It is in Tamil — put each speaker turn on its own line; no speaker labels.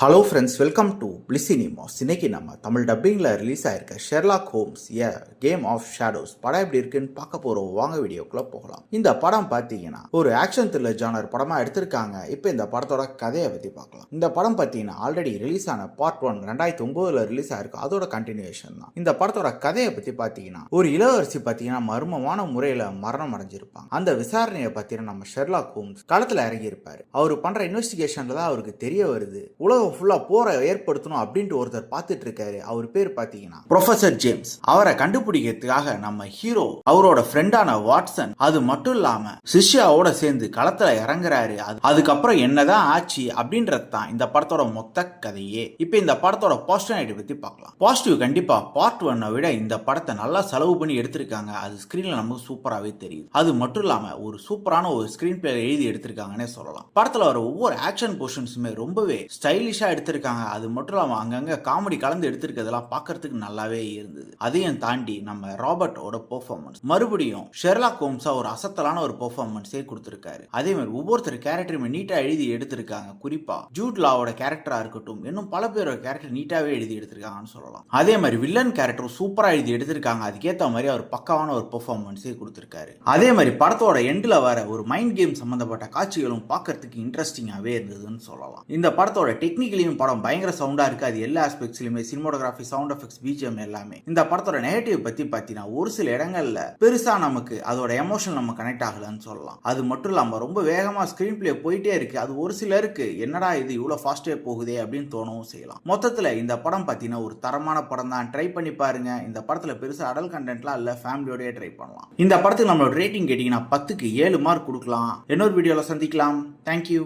ஹலோ ஃப்ரெண்ட்ஸ், வெல்கம் டு பிளிசினிமாஸ். இன்னைக்கு நம்ம தமிழ் டப்பிங்கில் ரிலீஸ் ஆயிருக்க Sherlock Holmes game of shadows படம் எப்படி இருக்குன்னு பார்க்க போகிறோம். வாங்க வீடியோக்குள்ளே போகலாம். இந்த படம் பார்த்தீங்கன்னா ஒரு ஆக்ஷன் த்ரில்லர் ஜானர் படமாக எடுத்திருக்காங்க. இப்போ இந்த படத்தோட கதையை பற்றி பார்க்கலாம். இந்த படம் பார்த்தீங்கன்னா ஆல்ரெடி ரிலீஸ் ஆன பார்ட் 1 2009 ரிலீஸ் ஆயிருக்கு. அதோட கண்டினியூஷன் தான். இந்த படத்தோட கதையை பற்றி பார்த்தீங்கன்னா ஒரு இளவரசி பார்த்தீங்கன்னா மர்மமான முறையில் மரணம் அடைஞ்சிருப்பாங்க. அந்த விசாரணையை பார்த்தீங்கன்னா நம்ம ஷெர்லாக் ஹோம்ஸ் களத்தில் இறங்கியிருப்பாரு. அவர் பண்ணுற இன்வெஸ்டிகேஷன்ல தான் அவருக்கு தெரிய வருது உலகம் ஃபுல்லா போரை ஏற்படுத்தணும் அப்படின்ட்டு ஒருத்தர் பார்த்துட்டு இருக்காரு. அவர் பேர் பாத்தீங்கன்னா ப்ரொஃபசர் ஜேம்ஸ். அவரை கண்டுபிடிக்கிறதுக்காக நம்ம ஹீரோ அவரோட ஃப்ரெண்டான வாட்சன் அது மட்டும் இல்லாம சிஷ்யாவோட சேர்ந்து களத்துல இறங்குறாரு. அதுக்கப்புறம் என்னதான் ஆச்சு அப்படின்றது தான் இந்த படத்தோட மொத்த கதையே. இப்ப இந்த படத்தோட பாசிட்டிவ் பத்தி பார்க்கலாம். பாசிட்டிவ் கண்டிப்பா பார்ட் 1 விட இந்த படத்தை நல்லா செலவு பண்ணி எடுத்திருக்காங்க. அது ஸ்கிரீன்ல நமக்கு சூப்பராகவே தெரியுது. அது மட்டும் இல்லாம ஒரு சூப்பரான ஒரு ஸ்கிரீன் பிளே எழுதி எடுத்திருக்காங்கன்னே சொல்லலாம். படத்துல வர ஒவ்வொரு ஆக்ஷன் போர்ஷன்ஸுமே ரொம்பவே ஸ்டைலிஷ் எடுத்திருக்காங்க. அது மட்டும் இல்லாம அங்கங்க காமெடி கலந்து எடுத்திருக்கிறதெல்லாம் பார்க்கறதுக்கு நல்லாவே இருந்தது. அதையும் தாண்டி நம்ம ராபர்ட்டோட பெர்ஃபார்மன்ஸ் மறுபடியும் ஷெர்லாக் ஹோம்ஸா ஒரு அசத்தலான ஒரு பெர்ஃபார்மன்ஸே கொடுத்திருக்காரு. அதே மாதிரி ஒவ்வொருத்தர் கேரக்டருமே நீட்டா எழுதி எடுத்திருக்காங்க. குறிப்பா ஜூட் லாவோட கேரக்டரா இருக்கட்டும், இன்னும் பல பேரோட கேரக்டர் நீட்டாவே எழுதி எடுத்திருக்காங்கன்னு சொல்லலாம். அதே மாதிரி வில்லன் கேரக்டர் சூப்பரா எழுதி எடுத்திருக்காங்க. அதுக்கேற்ற மாதிரி அவர் பக்காவான ஒரு பெர்ஃபார்மன்ஸே கொடுத்திருக்காரு. அதே மாதிரி படத்தோட எண்ட்ல வர ஒரு மைண்ட் கேம் சம்பந்தப்பட்ட காட்சிகளும் பார்க்கறதுக்கு இன்ட்ரெஸ்டிங்காவே இருந்ததுன்னு சொல்லலாம். இந்த படத்தோட டெக்னிக்கலியும் படம் பயங்கர சவுண்டா இருக்கு. அது எல்லா ஆஸ்பெக்ட்ஸ்லயுமே சினிமாட்டோகிராஃபி, சவுண்ட் எஃபெக்ட்ஸ், பிஜிஎம் எல்லாமே. இந்த படத்தோட நெகட்டிவ் பத்தி பார்த்தீங்கன்னா ஒரு சில இடங்கள்ல பெருசா நமக்கு அதோட எமோஷன் நம்ம கனெக்ட் ஆகலன்னு சொல்லலாம். அது மட்டும் இல்லாம ரொம்ப வேகமா ஸ்கிரீன் பிளே போயிட்டே இருக்கு. அது ஒரு சிலருக்கு என்னடா இது இவ்வளவு ஃபாஸ்டே போகுதே அப்படின்னு தோணவும் செய்யலாம். மொத்தத்துல இந்த படம் பார்த்தீங்கன்னா ஒரு தரமான படம் தான். ட்ரை பண்ணி பாருங்க. இந்த படத்துல பெருசா அடல் கண்டென்ட்லாம் இல்ல, ஃபேமிலியோடய ட்ரை பண்ணலாம். இந்த படத்துக்கு நம்மளோட ரேட்டிங் கேட்டீங்கன்னா 10க்கு 7 மார்க் கொடுக்கலாம். இன்னொரு வீடியோல சந்திக்கலாம். தேங்க்யூ.